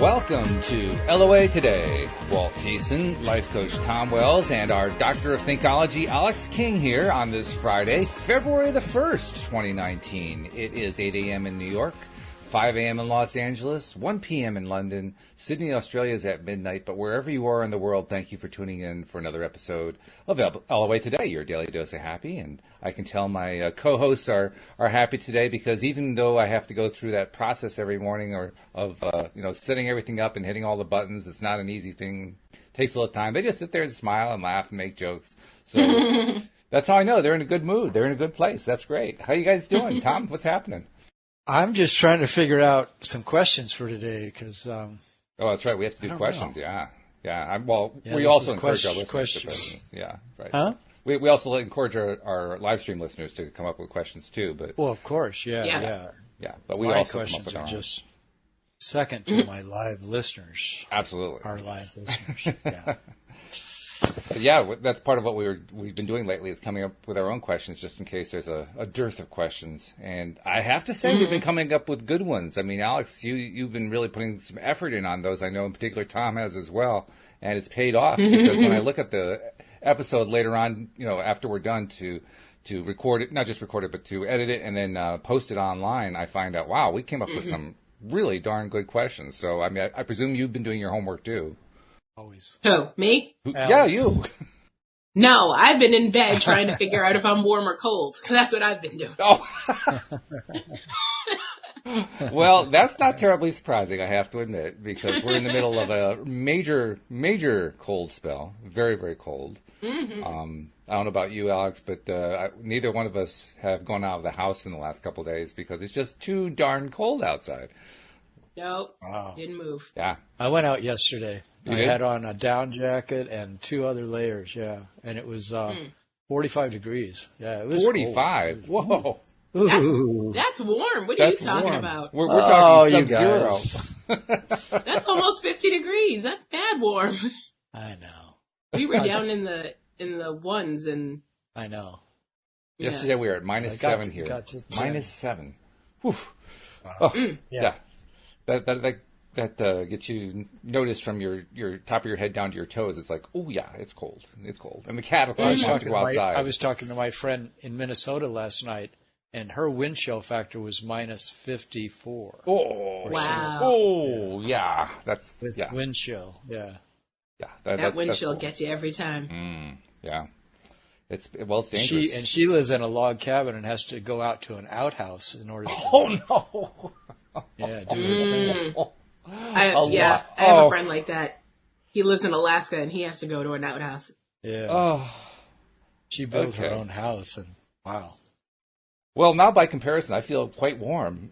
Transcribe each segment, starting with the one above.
Welcome to LOA Today. Walt Thiessen, life coach Tom Wells, and our Doctor of Thinkology, Alyx King, here on this Friday, February the 1st, 2019. It is 8 a.m. in New York, 5 a.m. in Los Angeles, 1 p.m. in London. Sydney, Australia is at midnight, but wherever you are in the world, thank you for tuning in for another episode of LOA Today, your daily dose of happy. And I can tell my co-hosts are happy today because even though I have to go through that process every morning of setting everything up and hitting all the buttons, it's not an easy thing. It takes a little time. They just sit there and smile and laugh and make jokes. So that's how I know they're in a good mood. They're in a good place. That's great. How you guys doing? Tom, what's happening? I'm just trying to figure out some questions for today because. Oh, that's right. We have to do questions. Know. Yeah. We also encourage our listeners to questions. Yeah, right. Huh? We also encourage our live stream listeners to come up with questions too. But well, of course, yeah. But we my also questions come up with are just second to my live listeners. Absolutely, our live listeners. Yeah. But yeah, that's part of what we've been doing lately is coming up with our own questions just in case there's a dearth of questions. And I have to say we've been coming up with good ones. I mean, Alyx, you've been really putting some effort in on those. I know in particular Tom has as well. And it's paid off because when I look at the episode later on, after we're done to record it, not just record it, but to edit it and then post it online, I find out, wow, we came up with some really darn good questions. So, I mean, I presume you've been doing your homework too. Always. Who? Me? Yeah, you. No, I've been in bed trying to figure out if I'm warm or cold. Because that's what I've been doing. Oh. Well, that's not terribly surprising, I have to admit, because we're in the middle of a major cold spell. Very, very cold. I don't know about you, Alyx, but neither one of us have gone out of the house in the last couple of days because it's just too darn cold outside. Nope. Wow. Didn't move. Yeah. I went out yesterday. You I did? had on a down jacket and 2 other layers, and it was 45 degrees. Yeah, it was 45? Cold. Whoa. That's warm. What are you talking about? We're talking sub-zero. That's almost 50 degrees. That's bad warm. I know. We were down in the ones and. I know. Yesterday we were at -7 here. -7. Whew. Wow. Oh, yeah. That gets you noticed from your top of your head down to your toes. It's like, oh yeah, it's cold. It's cold. And the cat wants to go outside. I was talking to my friend in Minnesota last night, and her wind chill factor was -54. Oh wow. Oh yeah, that's wind chill. Yeah. Yeah. That wind chill gets you every time. Yeah. It's dangerous. She lives in a log cabin and has to go out to an outhouse in order to. Oh no. Yeah, dude. I have a friend like that. He lives in Alaska and he has to go to an outhouse. Yeah. Oh. She built her own house and wow. Well, now by comparison, I feel quite warm.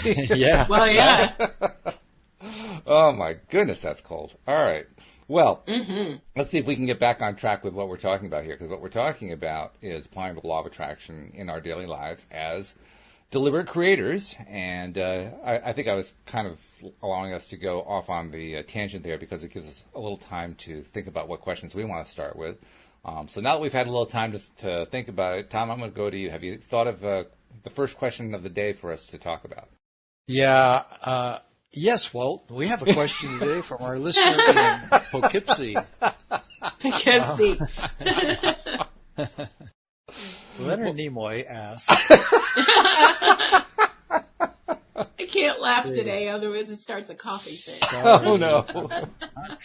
Yeah. Well, yeah. Oh my goodness, that's cold. All right. Well, let's see if we can get back on track with what we're talking about here, because what we're talking about is applying the law of attraction in our daily lives as deliberate creators. And I think I was kind of allowing us to go off on the tangent there because it gives us a little time to think about what questions we want to start with. So now that we've had a little time to think about it, Tom, I'm going to go to you. Have you thought of the first question of the day for us to talk about? Yeah. Yes, Walt. We have a question today from our listener in Poughkeepsie. Poughkeepsie. Leonard Nimoy asks. I can't laugh today, otherwise it starts a coughing fit. Oh, no.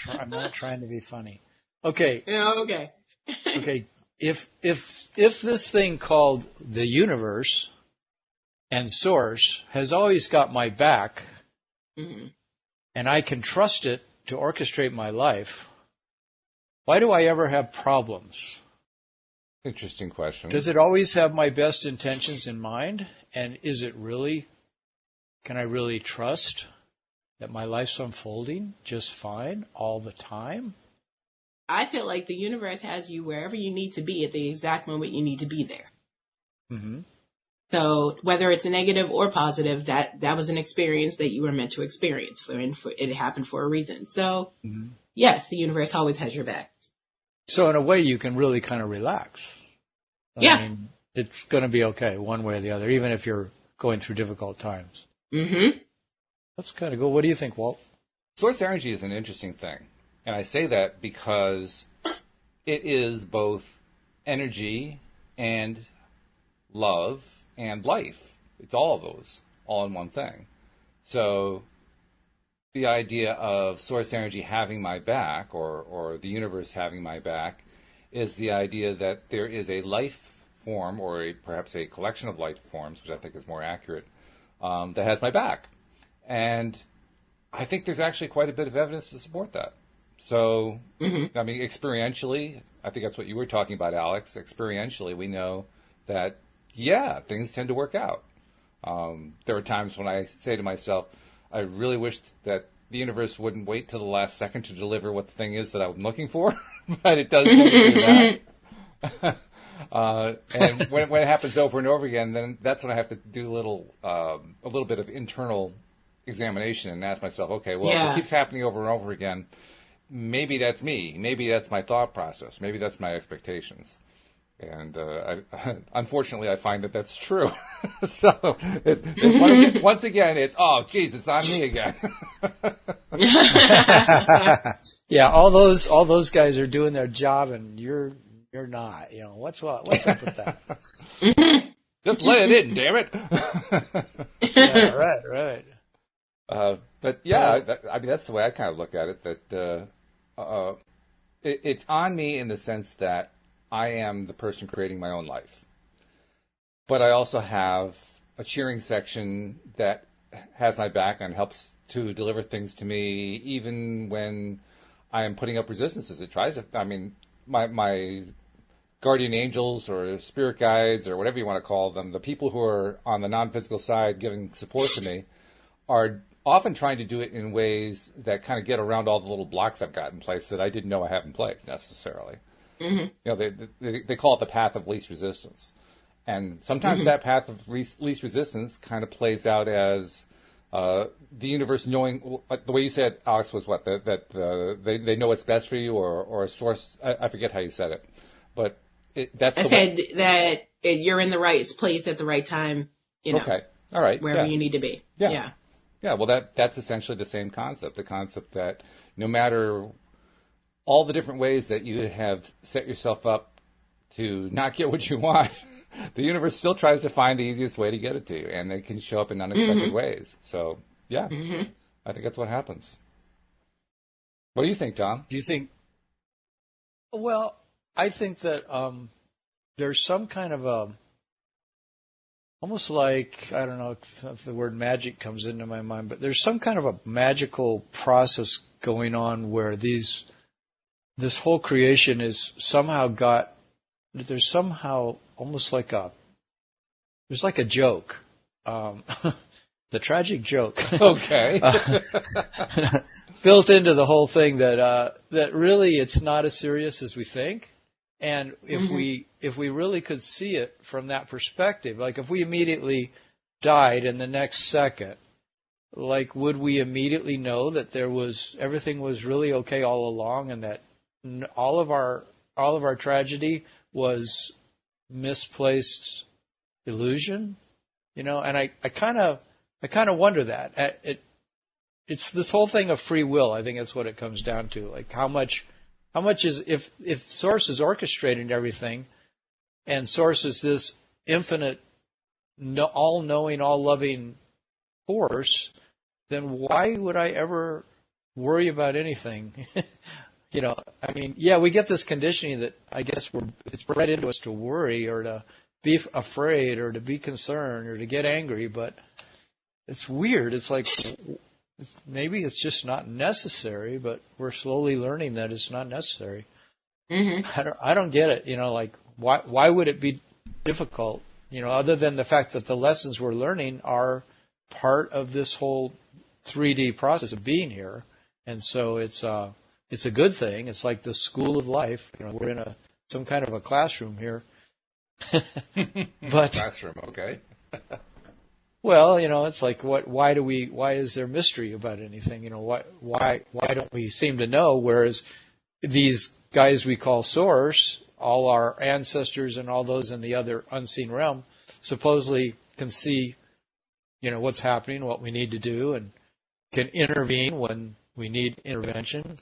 I'm not trying to be funny. Okay. Yeah, okay. Okay. If this thing called the universe and source has always got my back, and I can trust it to orchestrate my life, why do I ever have problems? Interesting question. Does it always have my best intentions in mind? And can I really trust that my life's unfolding just fine all the time? I feel like the universe has you wherever you need to be at the exact moment you need to be there. Mm-hmm. So whether it's a negative or positive, that was an experience that you were meant to experience, and it happened for a reason. So yes, the universe always has your back. So in a way, you can really kind of relax. Yeah. I mean, it's going to be okay one way or the other, even if you're going through difficult times. Mm-hmm. That's kind of cool. What do you think, Walt? Source energy is an interesting thing. And I say that because it is both energy and love and life. It's all of those, all in one thing. So the idea of source energy having my back, or the universe having my back, is the idea that there is a life form, or perhaps a collection of life forms, which I think is more accurate, that has my back. And I think there's actually quite a bit of evidence to support that. So, I mean, experientially, I think that's what you were talking about, Alyx. Experientially, we know that, yeah, things tend to work out. There are times when I say to myself, I really wish that the universe wouldn't wait till the last second to deliver what the thing is that I'm looking for, but it does tend to do that. And when it happens over and over again, then that's when I have to do a little bit of internal examination and ask myself, okay, well, if it keeps happening over and over again, maybe that's me. Maybe that's my thought process. Maybe that's my expectations. And unfortunately, I find that that's true. So once again, it's, oh, geez, it's on me again. Yeah, all those guys are doing their job, and you're not. You know, what's up with that? Just let it in, damn it. Yeah, right. But yeah, I mean, that's the way I kind of look at it. That it's on me in the sense that I am the person creating my own life. But I also have a cheering section that has my back and helps to deliver things to me, even when I am putting up resistances. It tries to, I mean, my guardian angels or spirit guides or whatever you want to call them, the people who are on the non-physical side giving support to me, are often trying to do it in ways that kind of get around all the little blocks I've got in place that I didn't know I have in place necessarily. You know, they call it the path of least resistance. And sometimes that path of least resistance kind of plays out as the universe knowing, the way you said, Alyx, was what? They know what's best for you, or a source, I forget how you said it. But that's I said that you're in the right place at the right time, you know. Okay. All right. Wherever you need to be. Yeah. Yeah, well, that's essentially the same concept, the concept that no matter all the different ways that you have set yourself up to not get what you want, the universe still tries to find the easiest way to get it to you, and they can show up in unexpected ways. So, yeah, I think that's what happens. What do you think, Tom? Do you think? Well, I think that there's some kind of almost like, I don't know if the word magic comes into my mind, but there's some kind of a magical process going on where this whole creation is somehow there's somehow almost like there's like a joke, the tragic joke. Okay. Built into the whole thing that really it's not as serious as we think. And if we really could see it from that perspective, like if we immediately died in the next second, like would we immediately know that everything was really okay all along, and that all of our tragedy was misplaced illusion, you know? And I kind of wonder that it's this whole thing of free will. I think that's what it comes down to. Like how much is, if Source is orchestrating everything, and Source is this infinite, all-knowing, all-loving force, then why would I ever worry about anything? You know, I mean, yeah, we get this conditioning that I guess it's bred into us to worry or to be afraid or to be concerned or to get angry, but it's weird. It's like, maybe it's just not necessary, but we're slowly learning that it's not necessary. I don't get it. You know, like why would it be difficult? You know, other than the fact that the lessons we're learning are part of this whole 3D process of being here, and so it's a good thing. It's like the school of life. You know, we're in some kind of a classroom here. But classroom, okay. Well, you know, it's like why is there mystery about anything? You know, why don't we seem to know? Whereas these guys we call Source, all our ancestors and all those in the other unseen realm, supposedly can see, you know, what's happening, what we need to do, and can intervene when we need intervention,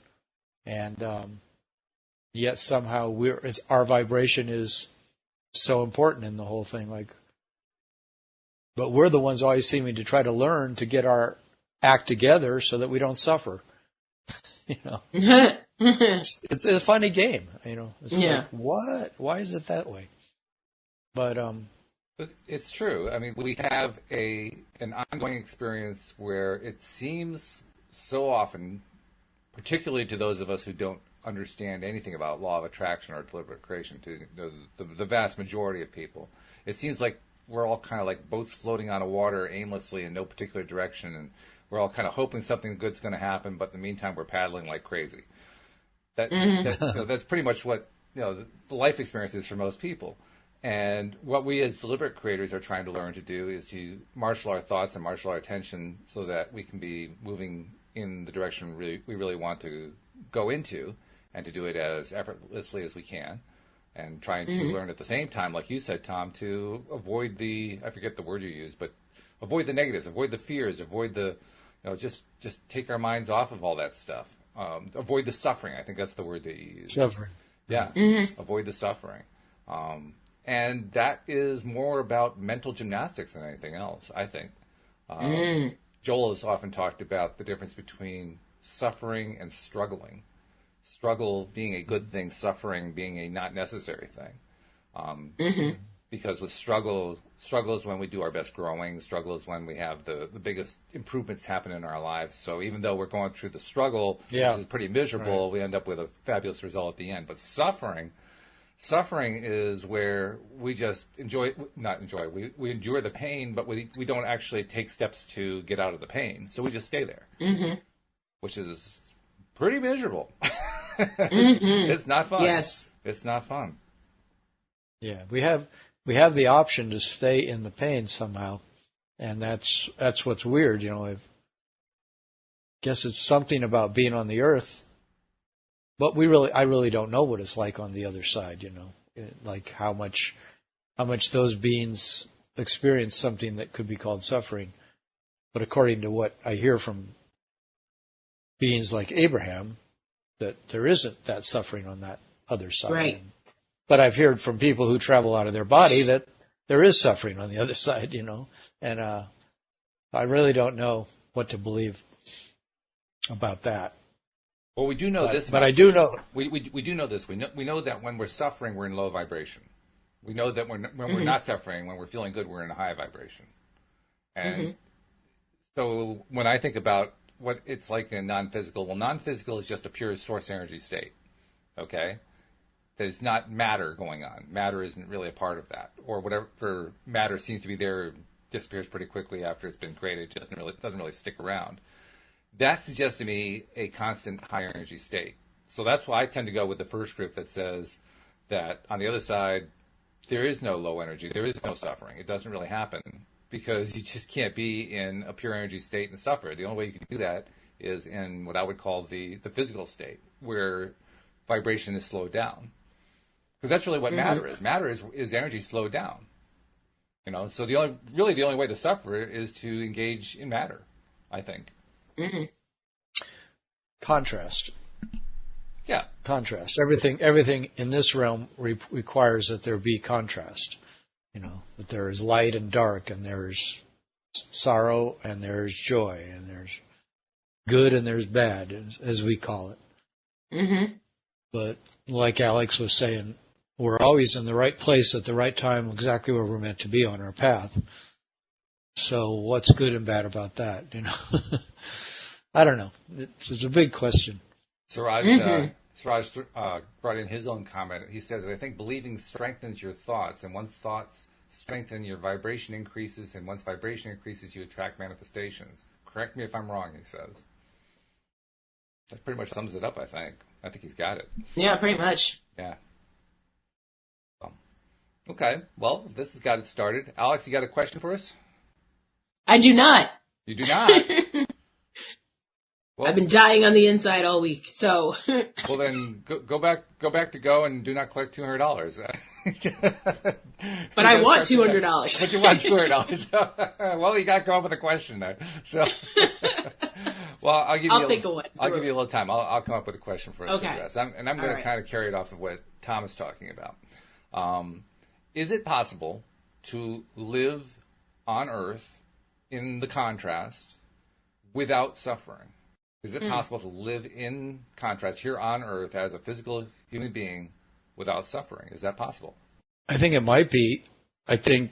and yet somehow our vibration is so important in the whole thing. But we're the ones always seeming to try to learn to get our act together so that we don't suffer. It's a funny game. It's like, what? Why is it that way? But it's true. I mean, we have an ongoing experience where it seems so often, particularly to those of us who don't understand anything about law of attraction or deliberate creation, to the vast majority of people, it seems like we're all kind of like boats floating on a water aimlessly in no particular direction, and we're all kind of hoping something good's going to happen, but in the meantime we're paddling like crazy. That's pretty much what the life experience is for most people. And what we as deliberate creators are trying to learn to do is to marshal our thoughts and marshal our attention so that we can be moving in the direction we really want to go into, and to do it as effortlessly as we can, and trying to learn at the same time, like you said, Tom, to avoid I forget the word you used, but avoid the negatives, avoid the fears, avoid the, just take our minds off of all that stuff. Avoid the suffering. I think that's the word that you use. Suffering. Yeah. Avoid the suffering. And that is more about mental gymnastics than anything else, I think. Joel has often talked about the difference between suffering and struggling. Struggle being a good thing, suffering being a not necessary thing. Because with struggle is when we do our best growing. Struggle is when we have the biggest improvements happen in our lives. So even though we're going through the struggle, which is pretty miserable, we end up with a fabulous result at the end. But suffering is where we just we endure the pain, but we don't actually take steps to get out of the pain. So we just stay there, which is pretty miserable. It's not fun. Yes. It's not fun. Yeah, we have the option to stay in the pain somehow, and that's what's weird. I guess it's something about being on the earth, but I really don't know what it's like on the other side. Like how much those beings experience something that could be called suffering. But according to what I hear from beings like Abraham, that there isn't that suffering on that other side. Right. But I've heard from people who travel out of their body that there is suffering on the other side, and I really don't know what to believe about that. Well, we do know this. But I do know. We do know this. We know that when we're suffering, we're in low vibration. We know that when we're not suffering, when we're feeling good, we're in a high vibration. And so when I think about what it's like in non-physical, well, non-physical is just a pure source energy state, okay? There's not matter going on. Matter isn't really a part of that. Or whatever matter seems to be there disappears pretty quickly after it's been created. It doesn't really stick around. That suggests to me a constant higher energy state. So that's why I tend to go with the first group that says that on the other side, there is no low energy. There is no suffering. It doesn't really happen because you just can't be in a pure energy state and suffer. The only way you can do that is in what I would call the physical state, where vibration is slowed down. Because that's really what matter is. Matter is energy slowed down. So the only way to suffer is to engage in matter, I think. Contrast. Yeah. Contrast. Everything in this realm requires that there be contrast. That there is light and dark, and there's sorrow and there's joy, and there's good and there's bad, as we call it. But like Alyx was saying, we're always in the right place at the right time, exactly where we're meant to be on our path. So what's good and bad about that? I don't know. It's a big question. Siraj brought in his own comment. He says, I think believing strengthens your thoughts, and once thoughts strengthen, your vibration increases, and once vibration increases, you attract manifestations. Correct me if I'm wrong, he says. That pretty much sums it up, I think. I think he's got it. Yeah, pretty much. Yeah. Okay, well, this has got it started. Alyx, you got a question for us? I do not. You do not? Well, I've been dying on the inside all week, so. Well, then go back to Go and do not collect $200. But I want $200. But you want $200. Well, you got to come up with a question there. So, Well, I'll give I'll think of one. I'll give you a little time. I'll come up with a question for us to address. I'm going to kind of carry it off of what Tom is talking about. Is it possible to live on Earth in the contrast without suffering? Is it possible to live in contrast here on Earth as a physical human being without suffering? Is that possible? I think it might be. I think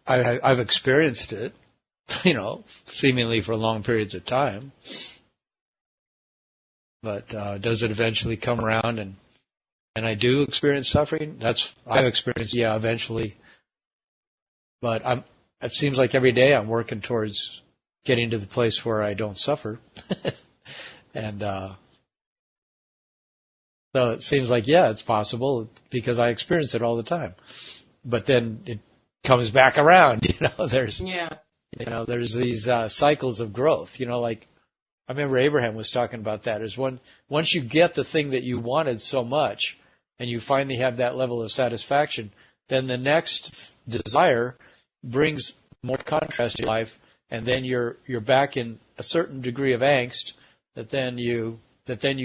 I've experienced it, seemingly for long periods of time. But does it eventually come around and I do experience suffering? I've experienced, eventually. But it seems like every day I'm working towards getting to the place where I don't suffer. And so it seems like, it's possible because I experience it all the time. But then it comes back around, there's these cycles of growth, like I remember Abraham was talking about that. Is once you get the thing that you wanted so much and you finally have that level of satisfaction, then the next desire brings more contrast to your life, and then you're back in a certain degree of angst that then you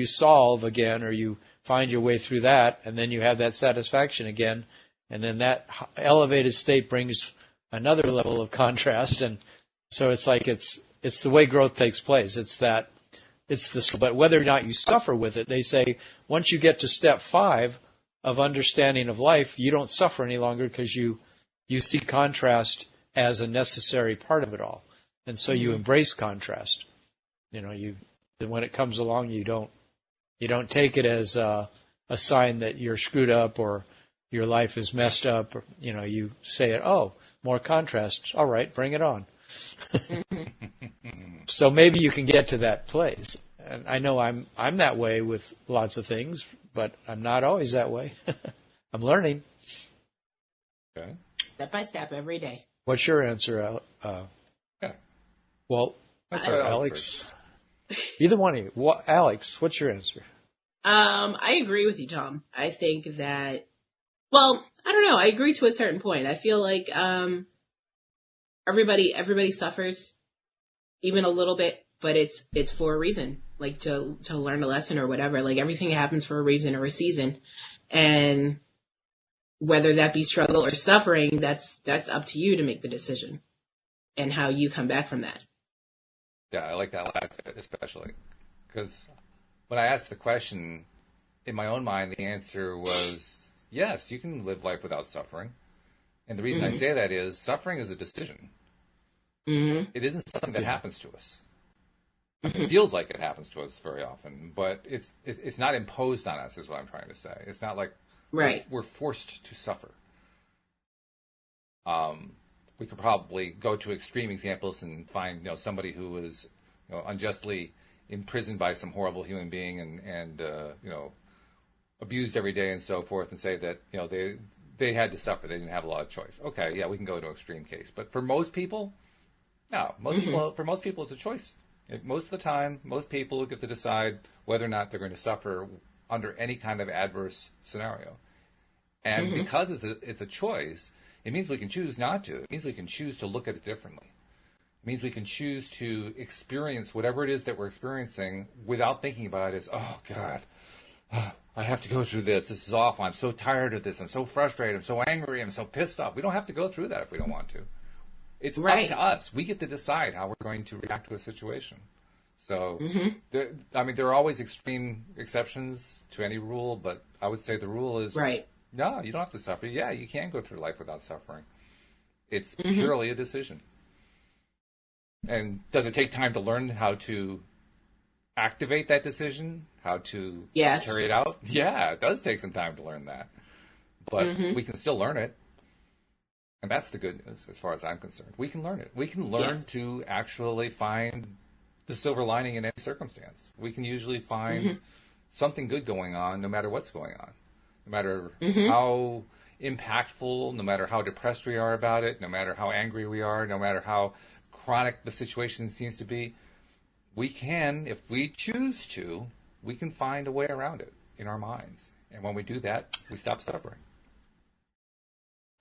solve again, or you find your way through that, and then you have that satisfaction again, and then that elevated state brings another level of contrast, and so it's like it's the way growth takes place. But whether or not you suffer with it, they say once you get to step 5 of understanding of life, you don't suffer any longer because you see contrast as a necessary part of it all, and so you embrace contrast. When it comes along, you don't take it as a sign that you're screwed up or your life is messed up. Or, you say it, more contrast. All right, bring it on. So maybe you can get to that place. And I know I'm that way with lots of things, but I'm not always that way. I'm learning. Okay. Step by step, every day. What's your answer, Well, Alyx. Either one of you. Alyx, what's your answer? I agree with you, Tom. I think that, I don't know. I agree to a certain point. I feel like everybody suffers, even a little bit, but it's for a reason, like to learn a lesson or whatever. Like everything happens for a reason or a season, and whether that be struggle or suffering, that's up to you to make the decision and how you come back from that. Yeah, I like that last bit especially, because when I asked the question, in my own mind, the answer was yes, you can live life without suffering. And the reason I say that is suffering is a decision. It isn't something that happens to us. It feels like it happens to us very often, but it's not imposed on us, is what I'm trying to say. It's not like we're forced to suffer. We could probably go to extreme examples and find somebody who was unjustly imprisoned by some horrible human being and abused every day and so forth, and say that they had to suffer. They didn't have a lot of choice. Okay, yeah, we can go to an extreme case, but for most people, no. For most people, it's a choice. Most of the time, most people get to decide whether or not they're going to suffer under any kind of adverse scenario, and because it's a choice. It means we can choose not to. It means we can choose to look at it differently. It means we can choose to experience whatever it is that we're experiencing without thinking about it as, oh, God, I have to go through this. This is awful. I'm so tired of this. I'm so frustrated. I'm so angry. I'm so pissed off. We don't have to go through that if we don't want to. It's up to us. We get to decide how we're going to react to a situation. So, there are always extreme exceptions to any rule, but I would say the rule is... No, you don't have to suffer. Yeah, you can go through life without suffering. It's purely a decision. And does it take time to learn how to activate that decision? How to carry it out? Yeah, it does take some time to learn that. But we can still learn it. And that's the good news as far as I'm concerned. We can learn it. We can learn to actually find the silver lining in any circumstance. We can usually find something good going on no matter what's going on. No matter how impactful, no matter how depressed we are about it, no matter how angry we are, no matter how chronic the situation seems to be, we can, if we choose to, we can find a way around it in our minds. And when we do that, we stop suffering.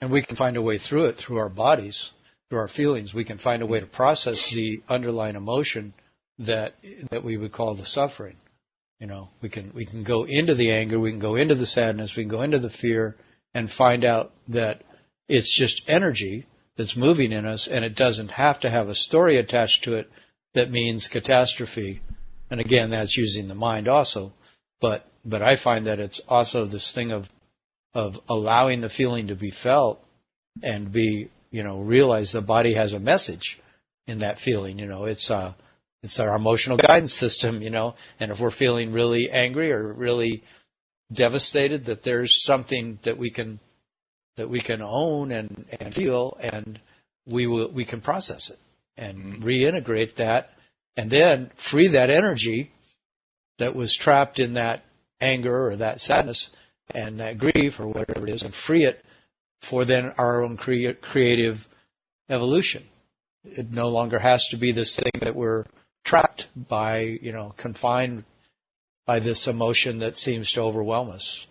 And we can find a way through it, through our bodies, through our feelings. We can find a way to process the underlying emotion that we would call the suffering. We can go into the anger, we can go into the sadness, we can go into the fear, and find out that it's just energy that's moving in us, and it doesn't have to have a story attached to it that means catastrophe. And again, that's using the mind also. But I find that it's also this thing of allowing the feeling to be felt and realize the body has a message in that feeling. It's our emotional guidance system, and if we're feeling really angry or really devastated, that there's something that we can own and feel, and we can process it and reintegrate that, and then free that energy that was trapped in that anger or that sadness and that grief or whatever it is, and free it for then our own creative evolution. It no longer has to be this thing that we're trapped by, confined by this emotion that seems to overwhelm us.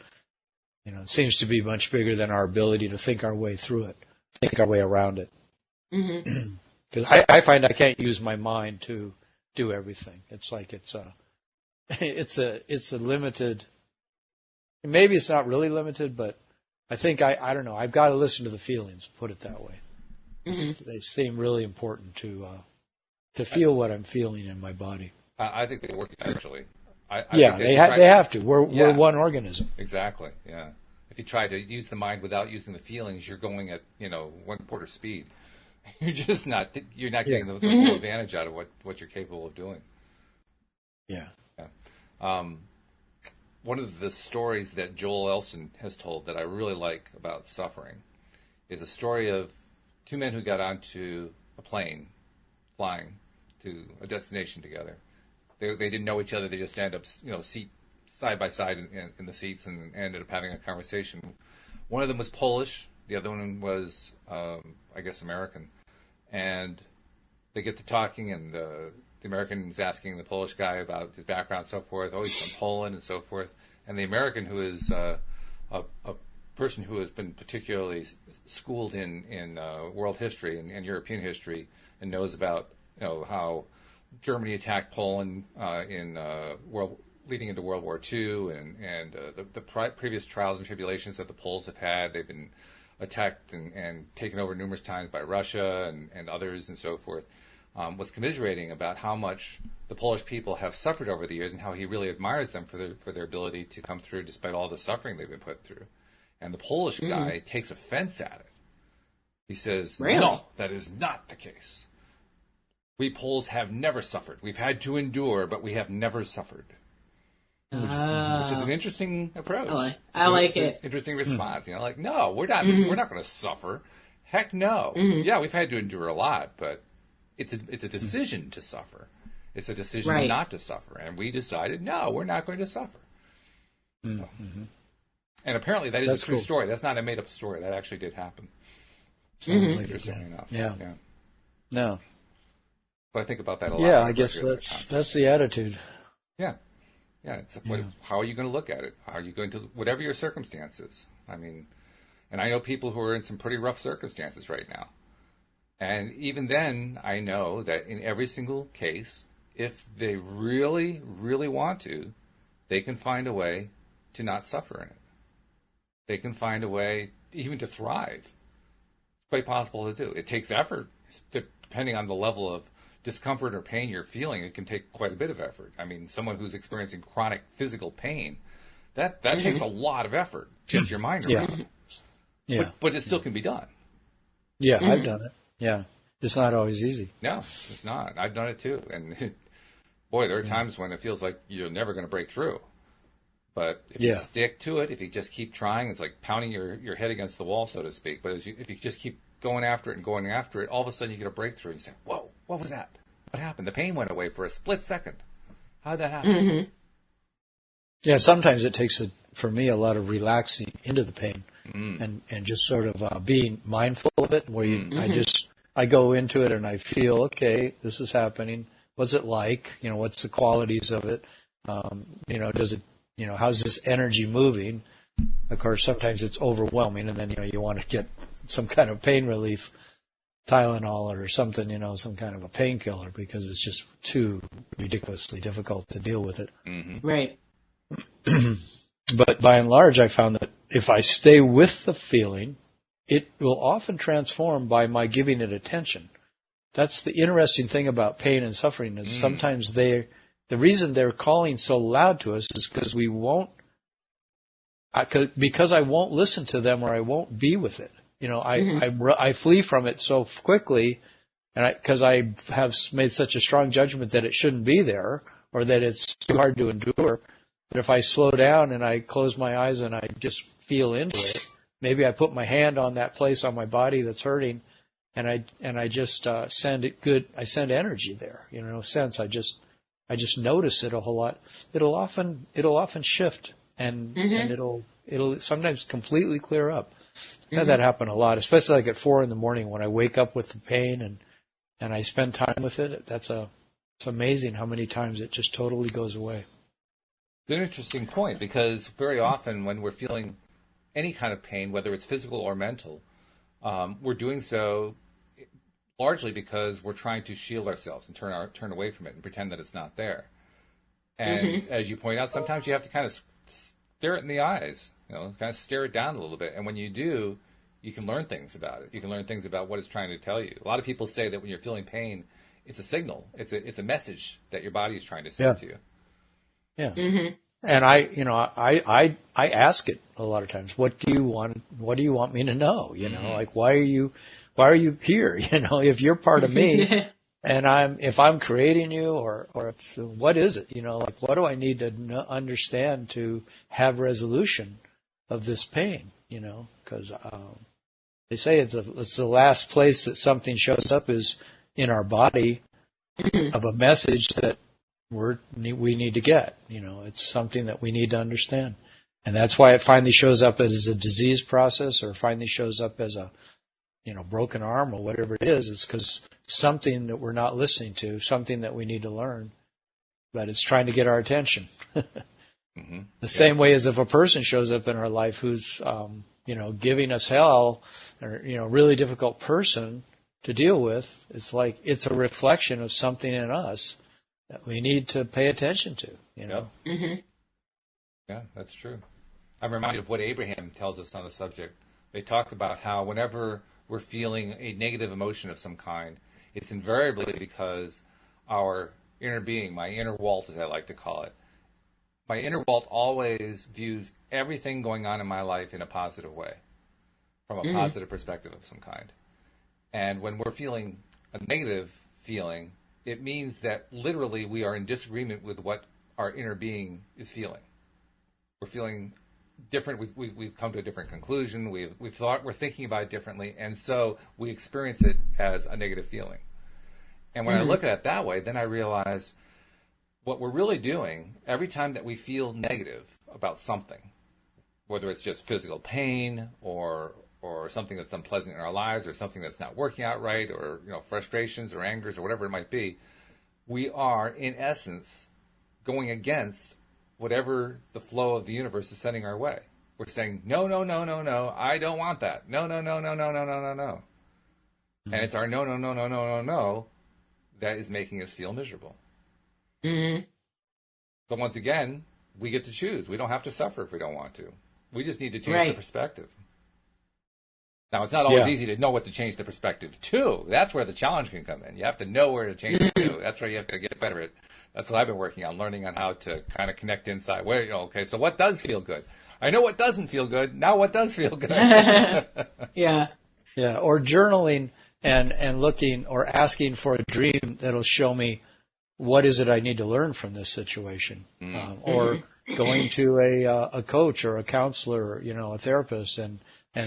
It seems to be much bigger than our ability to think our way through it, think our way around it. Because I find I can't use my mind to do everything. It's like it's a limited. Maybe it's not really limited, but I think I don't know. I've got to listen to the feelings. Put it that way. They seem really important to feel what I'm feeling in my body. I think they work actually. They have to. We're one organism. Exactly. Yeah. If you try to use the mind without using the feelings, you're going at 1/4 speed. You're just not. You're not getting the full advantage out of what you're capable of doing. Yeah. One of the stories that Joel Elson has told that I really like about suffering is a story of two men who got onto a plane, flying to a destination together. They didn't know each other. They just ended up, seat side by side in the seats, and ended up having a conversation. One of them was Polish. The other one was, I guess, American. And they get to talking, and the American is asking the Polish guy about his background and so forth. Oh, he's from Poland and so forth. And the American, who is a person who has been particularly schooled in world history and European history, and knows about how Germany attacked Poland leading into World War II, and the previous trials and tribulations that the Poles have had. They've been attacked and taken over numerous times by Russia and others and so forth. Was commiserating about how much the Polish people have suffered over the years, and how he really admires them for their ability to come through despite all the suffering they've been put through. And the Polish guy takes offense at it. He says, "Really? No, that is not the case. We Poles have never suffered. We've had to endure, but we have never suffered." Which is an interesting approach. I like it. Interesting response. No, we're not. We're not going to suffer. Heck no. Yeah, we've had to endure a lot, but it's a decision to suffer. It's a decision not to suffer, and we decided no, we're not going to suffer. And apparently, that's a true story. That's not a made-up story. That actually did happen. Sounds interesting enough. Yeah. No. But I think about that a lot. Yeah, I guess that's the attitude. Yeah. Yeah, it's how are you going to look at it? How are you going to, whatever your circumstances? I mean, and I know people who are in some pretty rough circumstances right now. And even then, I know that in every single case, if they really, really want to, they can find a way to not suffer in it. They can find a way even to thrive. It's quite possible to do. It takes effort, depending on the level of discomfort or pain you're feeling. It can take quite a bit of effort. I mean, someone who's experiencing chronic physical pain, that takes a lot of effort to get your mind around. Yeah. But it still can be done. Yeah, I've done it. Yeah. It's not always easy. No, it's not. I've done it too. And boy, there are times when it feels like you're never going to break through. But if you stick to it, if you just keep trying, it's like pounding your head against the wall, so to speak. But if you just keep going after it, all of a sudden you get a breakthrough. And you say, whoa, what was that? What happened? The pain went away for a split second. How did that happen? Yeah, sometimes it takes, for me, a lot of relaxing into the pain and just sort of being mindful of it, where I go into it and I feel, okay, this is happening. What's it like? What's the qualities of it? Does it, how's this energy moving? Of course, sometimes it's overwhelming, and then, you want to get some kind of pain relief. Tylenol or something, some kind of a painkiller, because it's just too ridiculously difficult to deal with it. Mm-hmm. Right. But by and large, I found that if I stay with the feeling, it will often transform by my giving it attention. That's the interesting thing about pain and suffering, is sometimes the reason they're calling so loud to us is because because I won't listen to them, or I won't be with it. I flee from it so quickly, and because I have made such a strong judgment that it shouldn't be there, or that it's too hard to endure. But if I slow down and I close my eyes and I just feel into it, maybe I put my hand on that place on my body that's hurting, and I just send it good. I send energy there. In a sense, I just notice it a whole lot. It'll often shift, and it'll sometimes completely clear up. I've had that happen a lot, especially like at 4 a.m. when I wake up with the pain and I spend time with it. It's amazing how many times it just totally goes away. It's an interesting point, because very often when we're feeling any kind of pain, whether it's physical or mental, we're doing so largely because we're trying to shield ourselves and turn away from it and pretend that it's not there. And as you point out, sometimes you have to kind of stare it in the eyes, kind of stare it down a little bit. And when you do, you can learn things about it. You can learn things about what it's trying to tell you. A lot of people say that when you're feeling pain, it's a signal. It's a message that your body is trying to send to you. Yeah. Mm-hmm. And I ask it a lot of times. What do you want me to know? Like, why are you here? If you're part of me, and if I'm creating you, or what is it? Like, what do I need to understand to have resolution of this pain? Because they say it's the last place that something shows up is in our body of a message that we need to get. It's something that we need to understand. And that's why it finally shows up as a disease process, or finally shows up as a, broken arm or whatever it is. It's because something that we're not listening to, something that we need to learn, but it's trying to get our attention. The same way as if a person shows up in our life who's, giving us hell, or, really difficult person to deal with, it's like it's a reflection of something in us that we need to pay attention to, Yep. Yeah, that's true. I'm reminded of what Abraham tells us on the subject. They talk about how whenever we're feeling a negative emotion of some kind, it's invariably because our inner being, my inner Walt, as I like to call it, my inner Walt always views everything going on in my life in a positive way, from a positive perspective of some kind. And when we're feeling a negative feeling, it means that literally we are in disagreement with what our inner being is feeling. We're feeling different. We've come to a different conclusion. We're thinking about it differently, and so we experience it as a negative feeling. And when I look at it that way, then I realize what we're really doing every time that we feel negative about something, whether it's just physical pain or something that's unpleasant in our lives, or something that's not working out right, or frustrations or angers or whatever it might be, we are in essence going against whatever the flow of the universe is sending our way. We're saying, no, I don't want that. No. And it's our no that is making us feel miserable. So once again, we get to choose. We don't have to suffer if we don't want to. We just need to change the perspective. Now, it's not always easy to know what to change the perspective to. That's where the challenge can come in. You have to know where to change it to. That's where you have to get better at. That's what I've been working on, learning on how to kind of connect inside. Okay, so what does feel good? I know what doesn't feel good. Now what does feel good? Yeah, or journaling and looking or asking for a dream that'll show me what is it I need to learn from this situation. Or going to a coach or a counselor, a therapist, and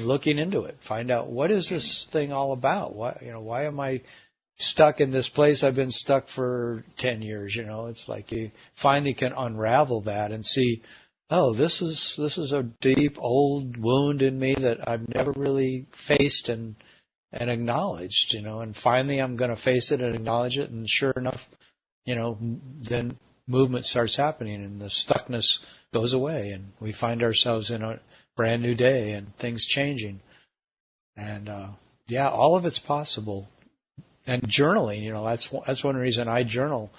looking into it, find out what is this thing all about? Why am I stuck in this place? I've been stuck for 10 years. It's like you finally can unravel that and see, oh, this is a deep old wound in me that I've never really faced and acknowledged. And finally I'm going to face it and acknowledge it. And sure enough, then movement starts happening and the stuckness goes away and we find ourselves in a brand new day and things changing. And yeah, all of it's possible. And journaling, that's one reason I journal,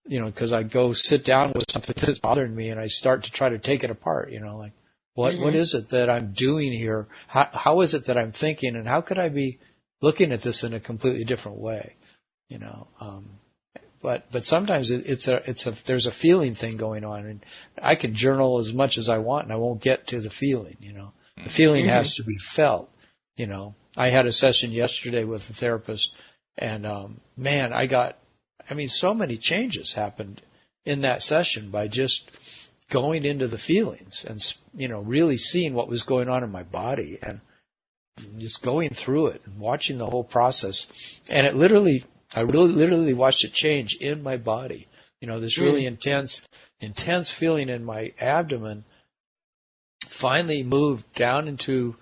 because I go sit down with something that's bothering me and I start to try to take it apart, like what is it that I'm doing here? How is it that I'm thinking, and how could I be looking at this in a completely different way? But sometimes there's a feeling thing going on, and I can journal as much as I want and I won't get to the feeling, The feeling has to be felt, I had a session yesterday with a therapist, and man, so many changes happened in that session by just going into the feelings and, really seeing what was going on in my body and just going through it and watching the whole process. And I literally watched it change in my body. This really intense feeling in my abdomen finally moved down into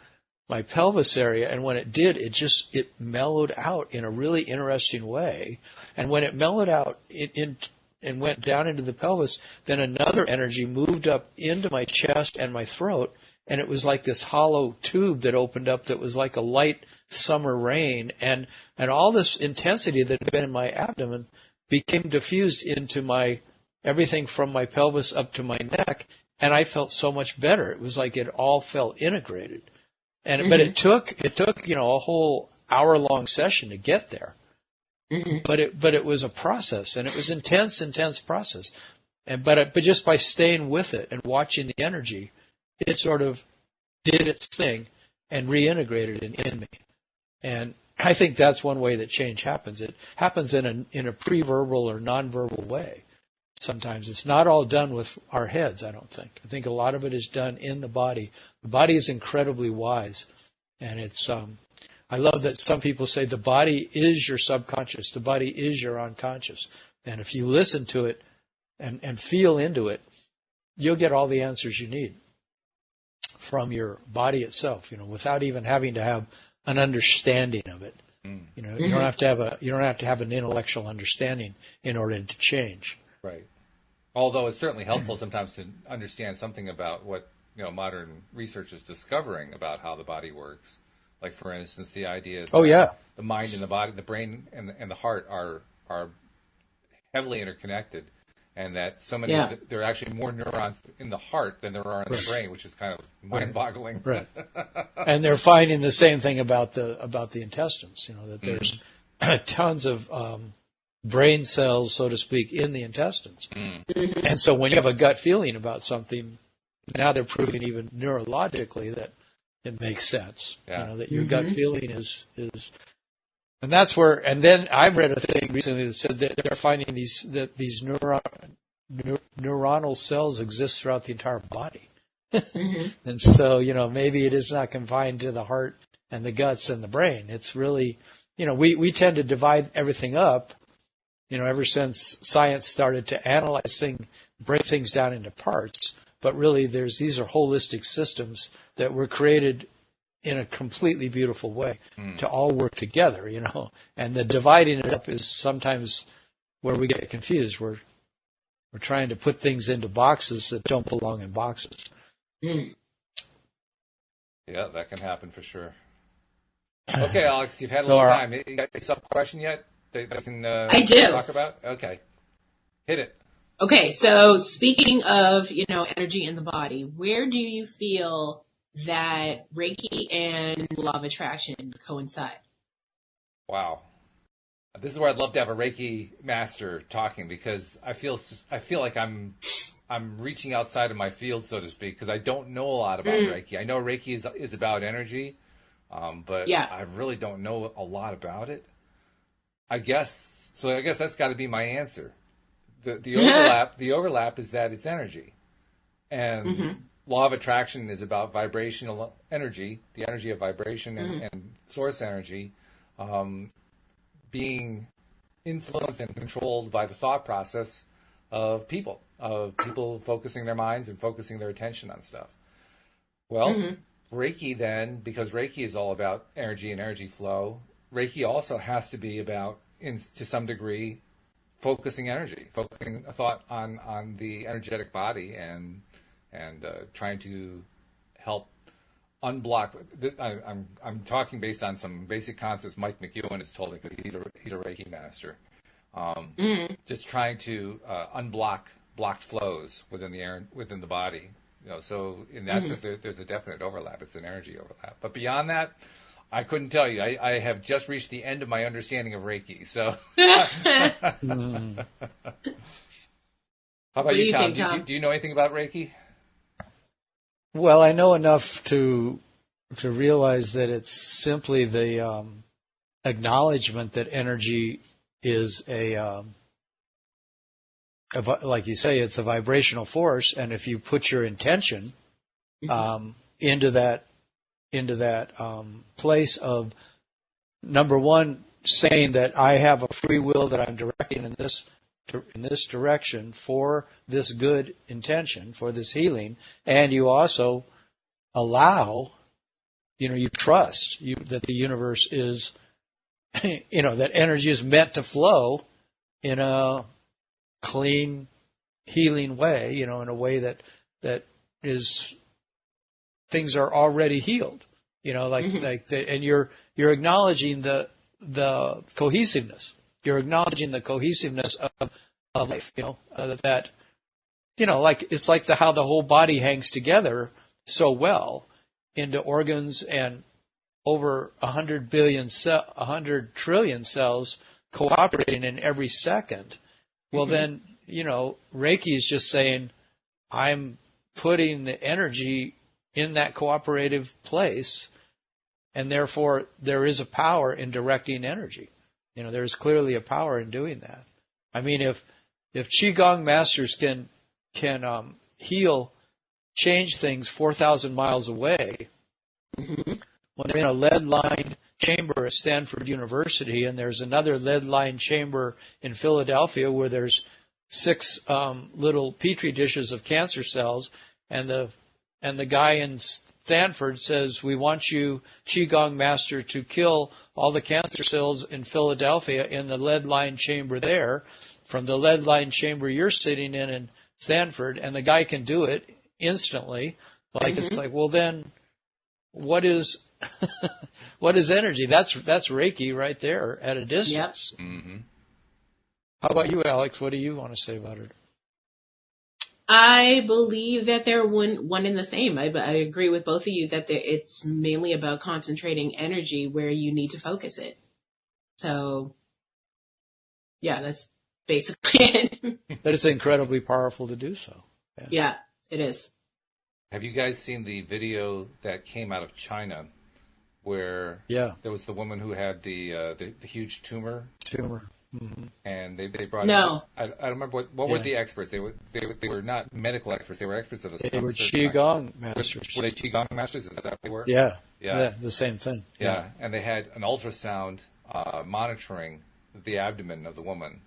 my pelvis area, and when it did, it mellowed out in a really interesting way. And when it mellowed out and went down into the pelvis, then another energy moved up into my chest and my throat, and it was like this hollow tube that opened up that was like a light summer rain, and all this intensity that had been in my abdomen became diffused into everything from my pelvis up to my neck, and I felt so much better. It was like it all felt integrated. But it took a whole hour-long session to get there. But it was a process, and it was intense process. But just by staying with it and watching the energy, it sort of did its thing and reintegrated it in me. And I think that's one way that change happens. It happens in a pre-verbal or non-verbal way. Sometimes it's not all done with our heads, I don't think. I think a lot of it is done in the body. The body is incredibly wise. And it's, I love that some people say the body is your subconscious. The body is your unconscious. And if you listen to it and feel into it, you'll get all the answers you need from your body itself, without even having to have an understanding of it. You don't have to have an intellectual understanding in order to change. Right. Although it's certainly helpful sometimes to understand something about what modern research is discovering about how the body works. Like, for instance, the idea that the mind and the body, the brain and the heart are heavily interconnected, and that so many there are actually more neurons in the heart than there are in the brain, which is kind of mind-boggling. Right. And they're finding the same thing about the intestines. That there's tons of brain cells, so to speak, in the intestines. And so when you have a gut feeling about something, now they're proving even neurologically that it makes sense. That your gut feeling is, and that's where. And then I've read a thing recently that said that they're finding these neuronal cells exist throughout the entire body. And so maybe it is not confined to the heart and the guts and the brain. It's really we tend to divide everything up. Ever since science started to analyze things, break things down into parts, but really these are holistic systems that were created in a completely beautiful way to all work together, and the dividing it up is sometimes where we get confused. We're trying to put things into boxes that don't belong in boxes. Yeah, that can happen for sure. Okay, Alyx, you've had a little time. You got yourself a question yet? That I can I do. Talk about? Okay. Hit it. Okay, so speaking of, energy in the body, where do you feel that Reiki and law of attraction coincide? Wow. This is where I'd love to have a Reiki master talking, because I feel like I'm reaching outside of my field, so to speak, because I don't know a lot about Reiki. I know Reiki is about energy, but I really don't know a lot about it. I guess that's got to be my answer. The overlap is that it's energy, and law of attraction is about vibrational energy, the energy of vibration and source energy, being influenced and controlled by the thought process of people focusing their minds and focusing their attention on stuff. Well, Reiki then, because Reiki is all about energy and energy flow, Reiki also has to be about, to some degree, focusing energy, focusing a thought on the energetic body and trying to help unblock. I'm talking based on some basic concepts Mike McEwen has told me, because he's a Reiki master. Just trying to unblock blocked flows within the air, within the body. So in that sense, there's a definite overlap. It's an energy overlap. But beyond that, I couldn't tell you. I have just reached the end of my understanding of Reiki. So, how about you, Tom? Do you know anything about Reiki? Well, I know enough to realize that it's simply the acknowledgement that energy is like you say, it's a vibrational force, and if you put your intention into that place of, number one, saying that I have a free will that I'm directing in this direction for this good intention, for this healing, and you also allow, you trust that the universe is, that energy is meant to flow in a clean, healing way, in a way that is, things are already healed, and you're acknowledging the cohesiveness. You're acknowledging the cohesiveness of life, that it's like how the whole body hangs together so well into organs and over 100 trillion cells cooperating in every second. Well, then, Reiki is just saying, I'm putting the energy in that cooperative place, and therefore there is a power in directing energy. There's clearly a power in doing that. I mean, if Qigong masters can heal, change things 4,000 miles away, when they're in a lead-lined chamber at Stanford University, and there's another lead-lined chamber in Philadelphia where there's 6 little petri dishes of cancer cells, and the guy in Stanford says, we want you, Qigong master, to kill all the cancer cells in Philadelphia in the lead-lined chamber there, from the lead-lined chamber you're sitting in Stanford, and the guy can do it instantly. It's like, well, then what is what is energy? That's Reiki right there at a distance. Yep. Mm-hmm. How about you, Alyx? What do you want to say about it? I believe that they're one and the same. I agree with both of you that it's mainly about concentrating energy where you need to focus it. So, yeah, that's basically it. But it's incredibly powerful to do so. Yeah, it is. Have you guys seen the video that came out of China where there was the woman who had the huge tumor? Mm-hmm. And they brought no. I don't remember what were the experts. They were not medical experts. They were experts of a. They were Qigong masters. Were they Qigong masters? Is that what they were? Yeah. The same thing. Yeah. And they had an ultrasound monitoring the abdomen of the woman,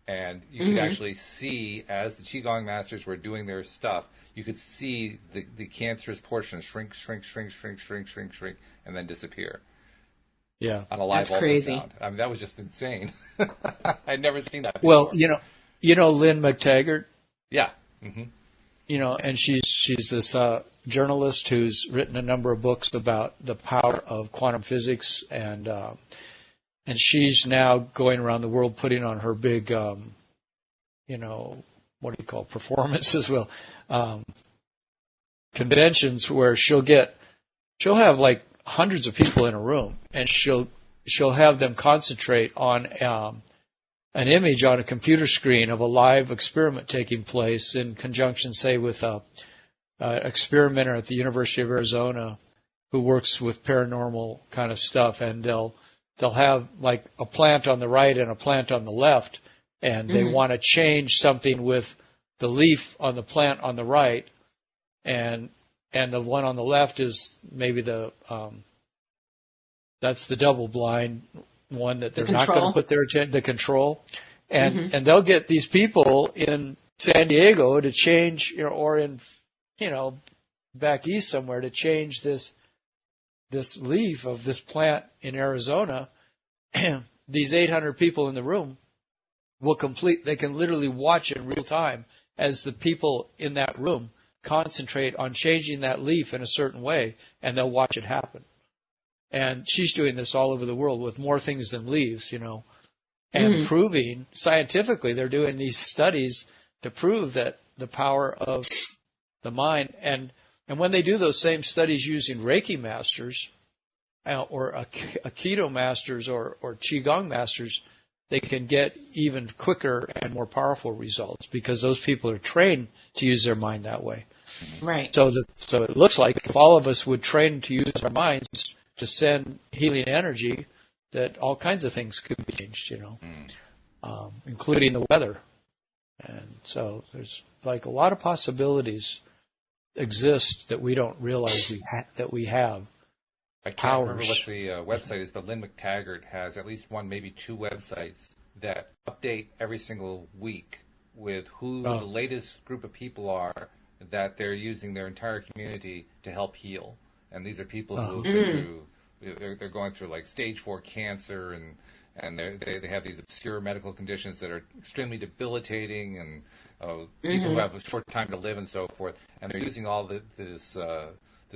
and you could actually see, as the Qigong masters were doing their stuff, you could see the cancerous portion shrink, and then disappear. Yeah, on a live ultrasound. Crazy. I mean, that was just insane. I'd never seen that before. Well, Lynn McTaggart. Yeah. Mm-hmm. And she's this journalist who's written a number of books about the power of quantum physics, and she's now going around the world putting on her big, what do you call performances? Well, conventions where she'll have like hundreds of people in a room, and she'll have them concentrate on an image on a computer screen of a live experiment taking place in conjunction, say, with an experimenter at the University of Arizona who works with paranormal kind of stuff, and they'll have like a plant on the right and a plant on the left, and they want to change something with the leaf on the plant on the right, and the one on the left is maybe that's the double blind one that they're not going to put their attention, the control. And they'll get these people in San Diego to change, or in, back east somewhere to change this leaf of this plant in Arizona. These 800 people in the room they can literally watch in real time as the people in that room concentrate on changing that leaf in a certain way, and they'll watch it happen. And she's doing this all over the world with more things than leaves, and proving scientifically, they're doing these studies to prove that the power of the mind, and when they do those same studies using Reiki masters or Aikido masters or Qigong masters, they can get even quicker and more powerful results because those people are trained to use their mind that way. Right. So it looks like if all of us would train to use our minds to send healing energy, that all kinds of things could be changed, including the weather. And so there's like a lot of possibilities exist that we don't realize that we have. I can't remember what the website is, but Lynn McTaggart has at least one, maybe two websites that update every single week with who the latest group of people are that they're using their entire community to help heal. And these are people who have been through, they're going through like stage 4 cancer, and they have these obscure medical conditions that are extremely debilitating, and people who have a short time to live and so forth. And they're using all this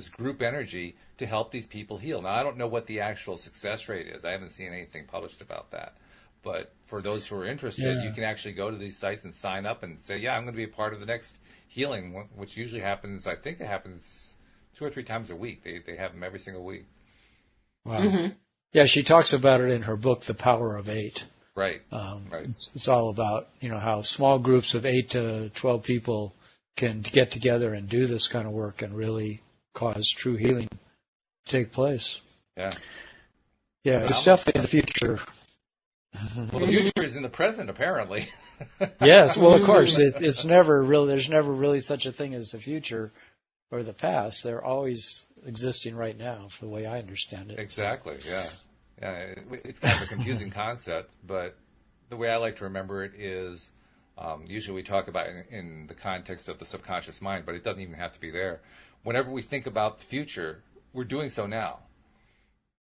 group energy to help these people heal. Now, I don't know what the actual success rate is. I haven't seen anything published about that. But for those who are interested, you can actually go to these sites and sign up and say, I'm going to be a part of the next healing, which usually happens, I think it happens 2 or 3 times a week. They have them every single week. Wow. Yeah, she talks about it in her book, The Power of 8. Right. Right. It's all about, how small groups of 8 to 12 people can get together and do this kind of work and really cause true healing to take place. Yeah. Yeah, it's definitely in the future. Well, the future is in the present, apparently. Yes, well, of course, it's never really. There's never really such a thing as the future or the past. They're always existing right now, for the way I understand it. Exactly. Yeah. It's kind of a confusing concept, but the way I like to remember it is usually we talk about it in the context of the subconscious mind, but it doesn't even have to be there. Whenever we think about the future, we're doing so now.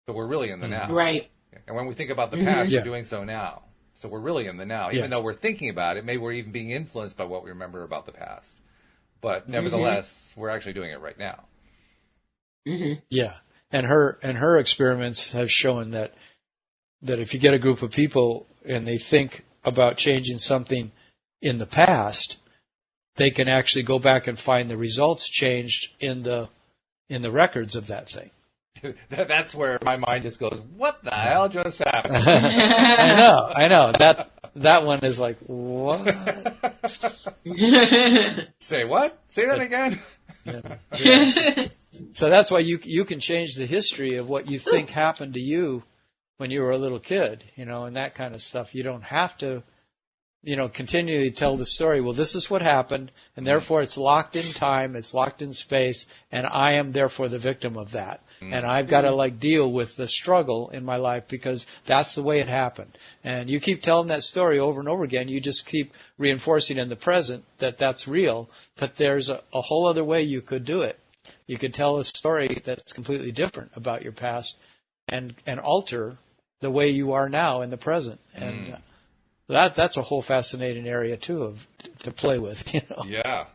So we're really in the now. Right. And when we think about the past, we're doing so now. So we're really in the now. Even though we're thinking about it, maybe we're even being influenced by what we remember about the past. But nevertheless, we're actually doing it right now. Yeah. And her experiments have shown that if you get a group of people and they think about changing something in the past, they can actually go back and find the results changed in the records of that thing. That's where my mind just goes, what the hell just happened? I know. That one is like, what? Say what? Say that again? Yeah. So that's why you can change the history of what you think happened to you when you were a little kid, and that kind of stuff. You don't have to, continually tell the story. Well, this is what happened, and therefore it's locked in time, it's locked in space, and I am therefore the victim of that. And I've got to deal with the struggle in my life because that's the way it happened. And you keep telling that story over and over again. You just keep reinforcing in the present that that's real. But there's a whole other way you could do it. You could tell a story that's completely different about your past and alter the way you are now in the present. And that's a whole fascinating area too to play with. Yeah.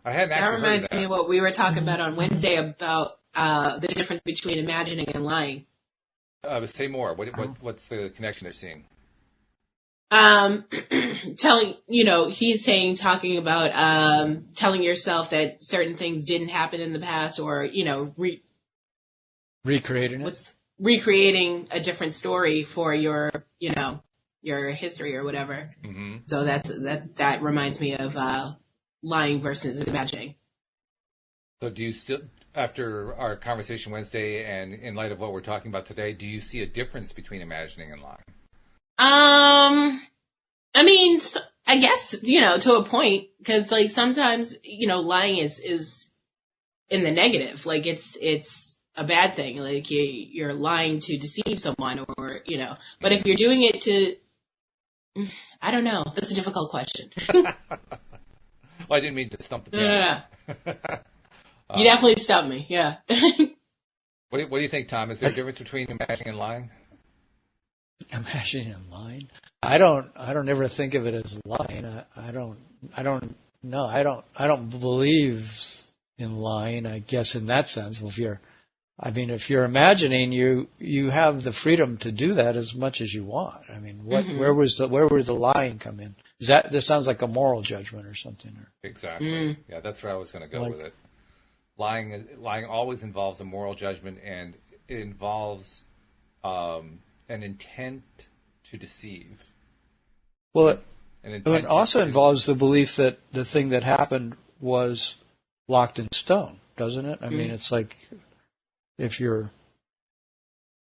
I hadn't actually that reminds heard of that. me of what we were talking about on Wednesday about the difference between imagining and lying. Say more. What's the connection they're seeing? He's talking about telling yourself that certain things didn't happen in the past, or recreating it. Recreating a different story for your history or whatever. Mm-hmm. So that reminds me of lying versus imagining. So do you still, after our conversation Wednesday and in light of what we're talking about today, do you see a difference between imagining and lying? I mean, I guess, to a point, because sometimes, lying is in the negative. It's a bad thing. You're lying to deceive someone or, but if you're doing it to, I don't know. That's a difficult question. Well, I didn't mean to stump the piano. No. You definitely stumped me. Yeah. What do you think, Tom? Is there a difference between imagining and lying? Imagining and lying? I don't ever think of it as lying. I don't no, I don't believe in lying, I guess, in that sense. Well, if you're imagining, you have the freedom to do that as much as you want. I mean, where would the lying come in? This sounds like a moral judgment or something. Exactly. Yeah, that's where I was going to go with it. Lying always involves a moral judgment, and it involves an intent to deceive. Well, it also involves the belief that the thing that happened was locked in stone, doesn't it? I mean, it's like if you're,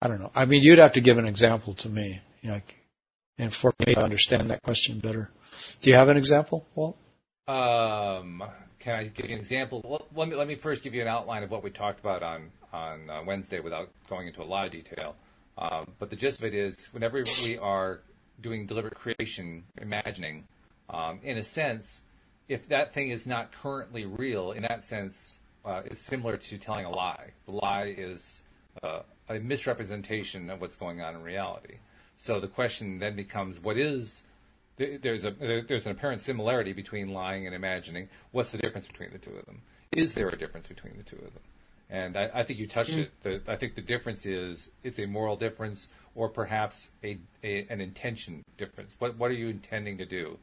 I don't know. I mean, you'd have to give an example to me, and for me to understand that question better. Do you have an example, Walt? Can I give you an example? Well, let me first give you an outline of what we talked about on Wednesday without going into a lot of detail. But the gist of it is, whenever we are doing deliberate creation, imagining, in a sense, if that thing is not currently real, in that sense, it's similar to telling a lie. The lie is a misrepresentation of what's going on in reality. So the question then becomes, what is... There's an apparent similarity between lying and imagining. What's the difference between the two of them? Is there a difference between the two of them? And I think you touched it. I think the difference is it's a moral difference, or perhaps an intention difference. What are you intending to do?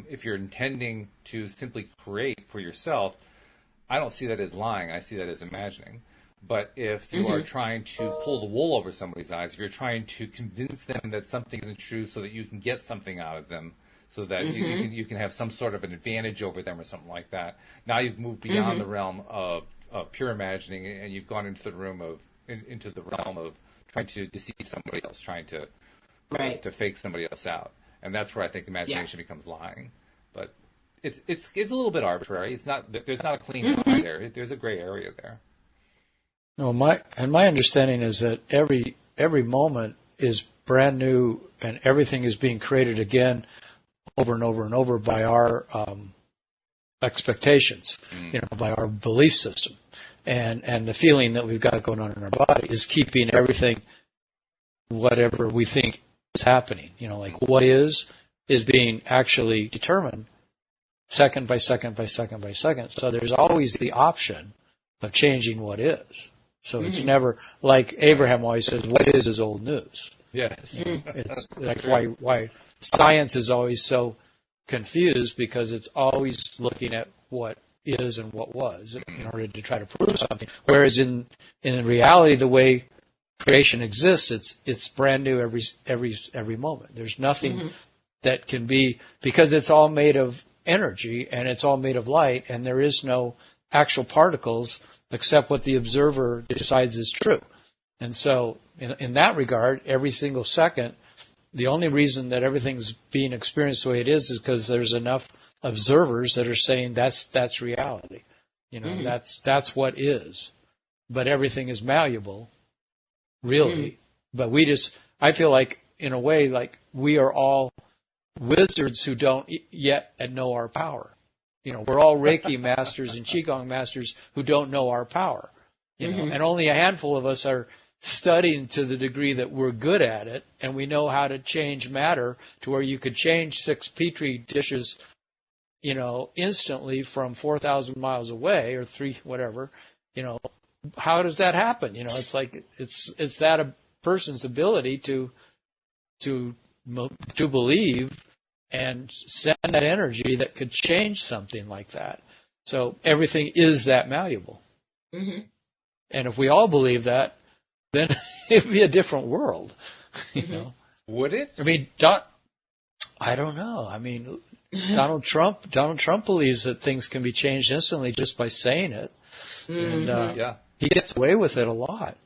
If you're intending to simply create for yourself, I don't see that as lying. I see that as imagining. But if you are trying to pull the wool over somebody's eyes, if you're trying to convince them that something isn't true so that you can get something out of them, so that you can have some sort of an advantage over them or something like that, now you've moved beyond the realm of pure imagining, and you've gone into the realm of trying to deceive somebody else, trying to fake somebody else out. And that's where I think imagination becomes lying. But it's a little bit arbitrary. There's not a clean line there. There's a gray area there. No, my understanding is that every moment is brand new, and everything is being created again, over and over and over by our expectations, by our belief system, and the feeling that we've got going on in our body is keeping everything, whatever we think is happening. Like what is being actually determined second by second by second by second. So there's always the option of changing what is. So it's never, like Abraham always says, what is old news. Yes. It's like why science is always so confused, because it's always looking at what is and what was in order to try to prove something. Whereas in reality, the way creation exists, it's brand new every moment. There's nothing that can be, because it's all made of energy and it's all made of light, and there is no actual particles except what the observer decides is true. And so in that regard, every single second, the only reason that everything's being experienced the way it is because there's enough observers that are saying that's reality. That's what is. But everything is malleable, really. But I feel like, in a way, like we are all wizards who don't yet know our power. We're all Reiki masters and Qigong masters who don't know our power. And only a handful of us are studying to the degree that we're good at it, and we know how to change matter to where you could change 6 petri dishes, instantly from 4,000 miles away, or 3, whatever. How does that happen? It's like it's that a person's ability to believe and send that energy that could change something like that. So everything is that malleable. And if we all believe that, then it'd be a different world. Would it? I mean, I don't know. I mean, Donald Trump believes that things can be changed instantly just by saying it. And he gets away with it a lot.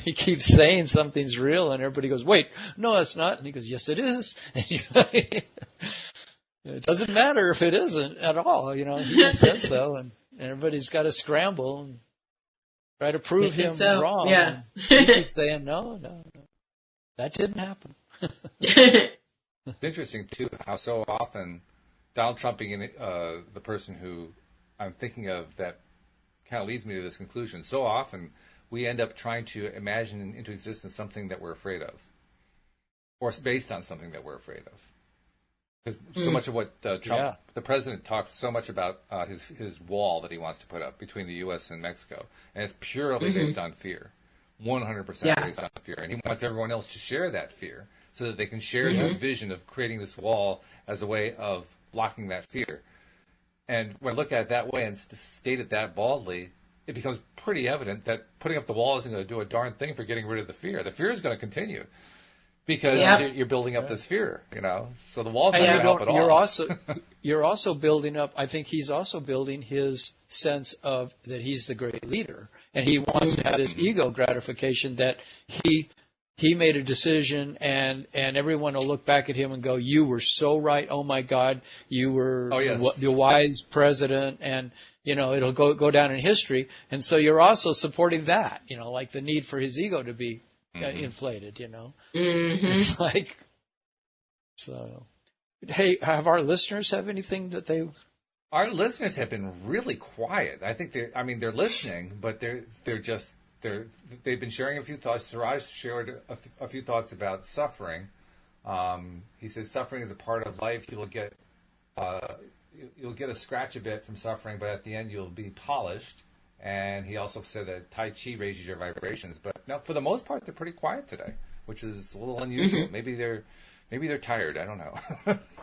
He keeps saying something's real, and everybody goes, "Wait, no, it's not." And he goes, "Yes, it is." It doesn't matter if it isn't at all. He just said so, and everybody's got to scramble and try to prove him wrong. Yeah. He keeps saying, "No, that didn't happen." It's interesting too how so often Donald Trump being the person who I'm thinking of that kind of leads me to this conclusion. So often we end up trying to imagine into existence something that we're afraid of, or based on something that we're afraid of. Because so much of what Trump, the president, talks so much about his wall that he wants to put up between the U.S. and Mexico, and it's purely based on fear, 100% based on fear, and he wants everyone else to share that fear so that they can share this vision of creating this wall as a way of blocking that fear. And when I look at it that way and state it that baldly, it becomes pretty evident that putting up the wall isn't going to do a darn thing for getting rid of the fear. The fear is going to continue. Because you're building up this fear, So the wall's not going to help at all. You're also building up. I think he's also building his sense of that he's the great leader, and he wants to have this ego gratification that he made a decision, and everyone will look back at him and go, "You were so right. Oh my God, you were the wise president," and it'll go down in history. And so you're also supporting that, like the need for his ego to be inflated, It's like, so, hey, have our listeners have anything that they? Our listeners have been really quiet. I think they're listening, but they've been sharing a few thoughts. Siraj shared a few thoughts about suffering. He says suffering is a part of life. You'll get a scratch a bit from suffering, but at the end you'll be polished. And he also said that Tai Chi raises your vibrations. But no, for the most part, they're pretty quiet today, which is a little unusual. Maybe they're tired. I don't know.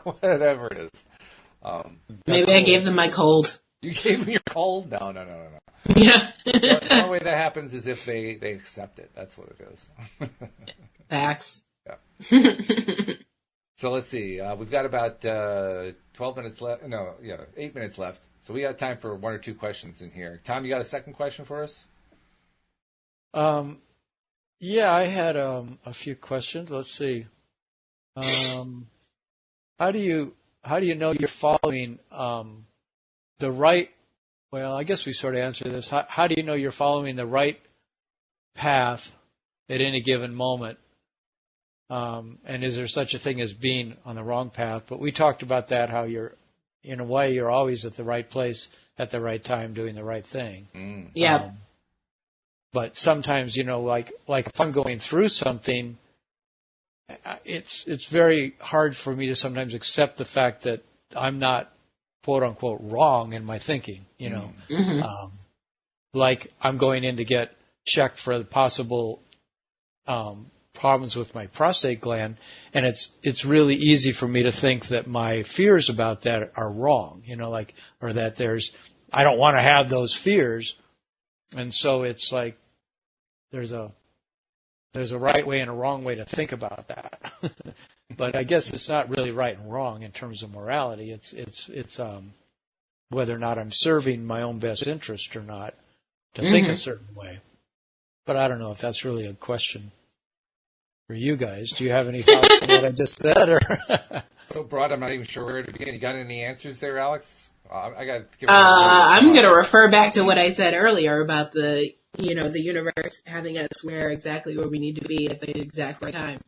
Whatever it is. Maybe I gave them my cold. You gave me your cold? No. Yeah. The only way that happens is if they accept it. That's what it is. Facts. Yeah. So let's see. We've got about 12 minutes left. 8 minutes left. So we got time for one or two questions in here. Tom, you got a second question for us? Yeah, I had a few questions. Let's see. How do you know you're following the right? Well, I guess we sort of answered this. How do you know you're following the right path at any given moment? And is there such a thing as being on the wrong path? But we talked about that, how in a way, you're always at the right place at the right time doing the right thing. Yeah. But sometimes, like if I'm going through something, it's very hard for me to sometimes accept the fact that I'm not, quote unquote, wrong in my thinking, like I'm going in to get checked for the possible problems with my prostate gland, and it's really easy for me to think that my fears about that are wrong, or that I don't want to have those fears, and so it's like there's a right way and a wrong way to think about that. But I guess it's not really right and wrong in terms of morality. It's whether or not I'm serving my own best interest or not to think a certain way. But I don't know if that's really a question for you guys. Do you have any thoughts on what I just said? Or so broad, I'm not even sure where to begin. You got any answers there, Alyx? I got. I'm going to refer back to what I said earlier about the universe having us where exactly where we need to be at the exact right time.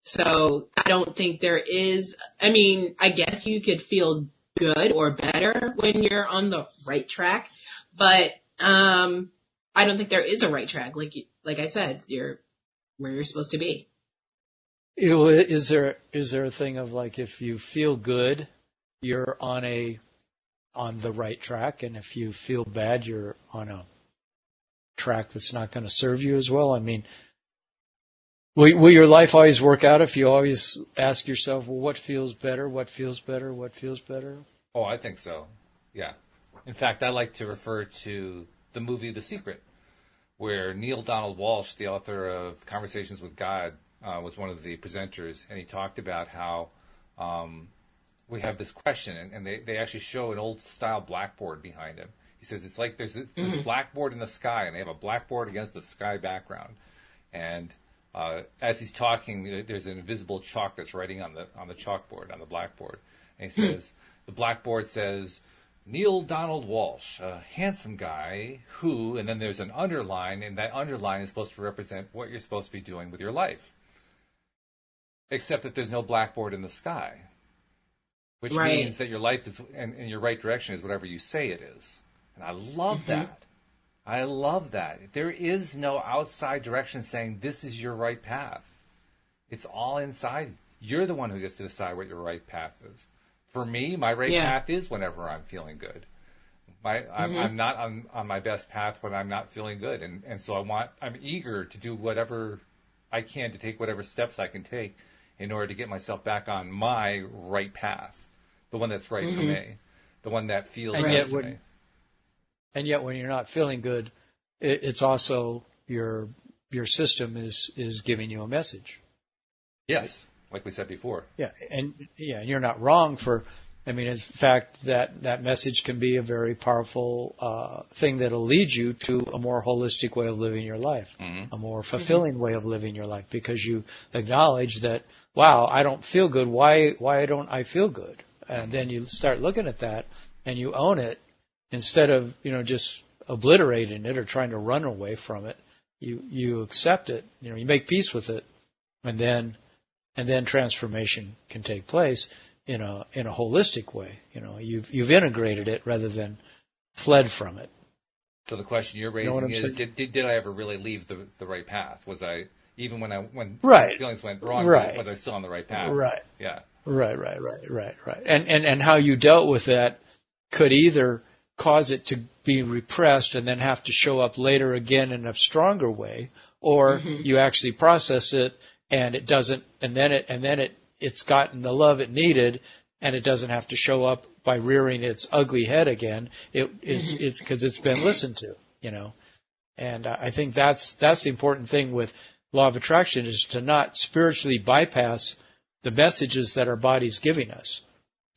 So I don't think there is. I mean, I guess you could feel good or better when you're on the right track, but I don't think there is a right track. Like I said, you're where you're supposed to be. Is there a thing of like if you feel good, you're on the right track, and if you feel bad, you're on a track that's not going to serve you as well? I mean, will your life always work out if you always ask yourself, well, what feels better? What feels better? What feels better? Oh, I think so. Yeah. In fact, I like to refer to the movie The Secret, where Neil Donald Walsh, the author of Conversations with God, was one of the presenters, and he talked about how we have this question, and they actually show an old-style blackboard behind him. He says it's like there's this blackboard in the sky, and they have a blackboard against the sky background. And as he's talking, there's an invisible chalk that's writing on the chalkboard, on the blackboard. And he says, the blackboard says, Neil Donald Walsh, a handsome guy who, and then there's an underline, and that underline is supposed to represent what you're supposed to be doing with your life. Except that there's no blackboard in the sky. Which means that your life is, and your right direction is whatever you say it is. And I love that. I love that. There is no outside direction saying this is your right path. It's all inside You're the one who gets to decide what your right path is. For me, my right path is whenever I'm feeling good. I'm not on my best path when I'm not feeling good. And so I'm eager to do whatever I can, to take whatever steps I can take in order to get myself back on my right path, the one that's right for me, the one that feels best to me. And yet when you're not feeling good, it's also your system is giving you a message. Yes, like we said before. Yeah, and you're not wrong in fact, that message can be a very powerful thing that'll lead you to a more holistic way of living your life, a more fulfilling way of living your life, because you acknowledge that, wow, I don't feel good. Why don't I feel good? And then you start looking at that and you own it instead of, just obliterating it or trying to run away from it. You accept it, you make peace with it, and then transformation can take place in a holistic way. You've integrated it rather than fled from it. So the question you're raising is, did I ever really leave the right path? Was I, even when feelings went wrong, was I still on the right path? Right. Yeah. Right. And how you dealt with that could either cause it to be repressed and then have to show up later again in a stronger way, or you actually process it and it doesn't, and then it's gotten the love it needed, and it doesn't have to show up by rearing its ugly head again. It's because it's been listened to, And I think that's the important thing with law of attraction, is to not spiritually bypass the messages that our body's giving us.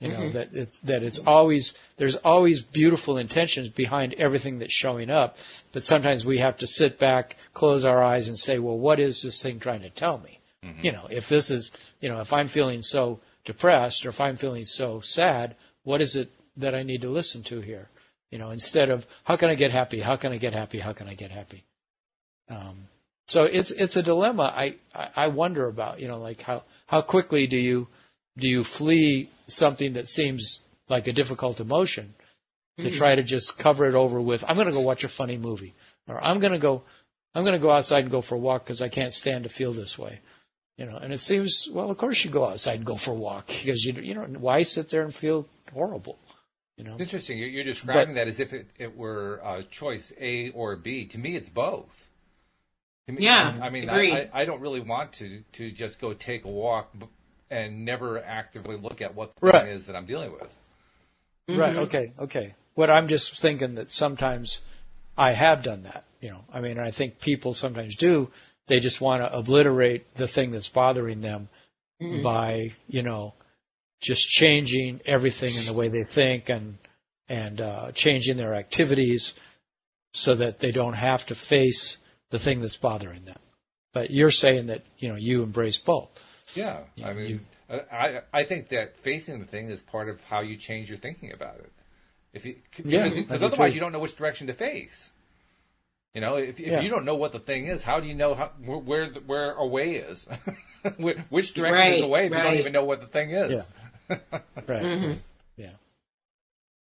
There's always beautiful intentions behind everything that's showing up, but sometimes we have to sit back, close our eyes, and say, well, what is this thing trying to tell me? If this is, if I'm feeling so depressed, or if I'm feeling so sad, what is it that I need to listen to here? Instead of, how can I get happy? How can I get happy? How can I get happy? So it's a dilemma. I wonder about, like how quickly do you flee something that seems like a difficult emotion to try to just cover it over with, I'm going to go watch a funny movie, or I'm going to go outside and go for a walk because I can't stand to feel this way. And it seems, well, of course you go outside and go for a walk, because why sit there and feel horrible? It's interesting. You're describing that as if it were a choice, A or B. To me, it's both. To me, I don't really want to just go take a walk and never actively look at what the thing is that I'm dealing with. Right. Okay. What I'm just thinking that sometimes I have done that. I think people sometimes do. They just want to obliterate the thing that's bothering them by, just changing everything in the way they think and changing their activities so that they don't have to face the thing that's bothering them. But you're saying that, you embrace both. Yeah. I think that facing the thing is part of how you change your thinking about it. Because otherwise you don't know which direction to face. If you don't know what the thing is, how do you know where a way is? Which direction is away if you don't even know what the thing is? Yeah. Right. Yeah.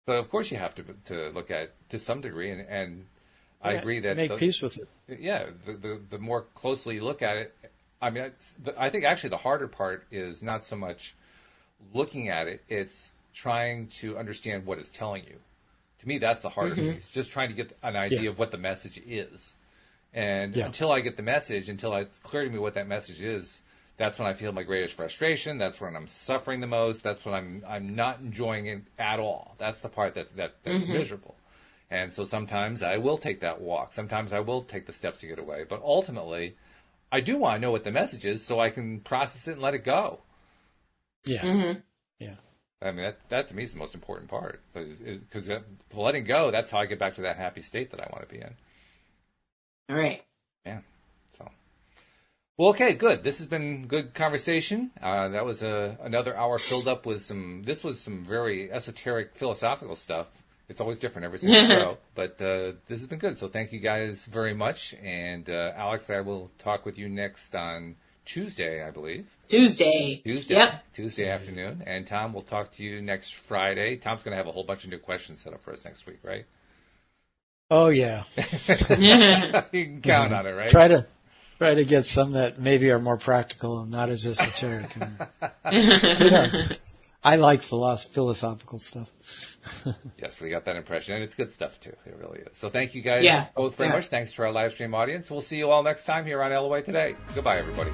So of course you have to look at it to some degree, and I agree that make peace with it. Yeah. The more closely you look at it, I think actually the harder part is not so much looking at it; it's trying to understand what it's telling you. To me, that's the harder piece. Just trying to get an idea of what the message is. And until I get the message, until it's clear to me what that message is, that's when I feel my greatest frustration. That's when I'm suffering the most. That's when I'm not enjoying it at all. That's the part that's miserable. And so sometimes I will take that walk. Sometimes I will take the steps to get away. But ultimately, I do want to know what the message is so I can process it and let it go. Yeah. Yeah. That to me is the most important part, because letting go, that's how I get back to that happy state that I want to be in. All right. Yeah. So, well, okay, good. This has been good conversation. That was another hour filled up with this was some very esoteric philosophical stuff. It's always different every single show, but this has been good. So thank you guys very much. And Alyx, I will talk with you next on Tuesday, I believe. Tuesday. Yep. Tuesday afternoon. And Tom, we'll talk to you next Friday. Tom's going to have a whole bunch of new questions set up for us next week, right? Oh, yeah. You can count on it, right? Try to get some that maybe are more practical and not as esoteric. Who knows? I like philosophical stuff. Yes, we got that impression, and it's good stuff too. It really is. So thank you guys both very much. Thanks to our live stream audience. We'll see you all next time here on LOA Today. Goodbye, everybody.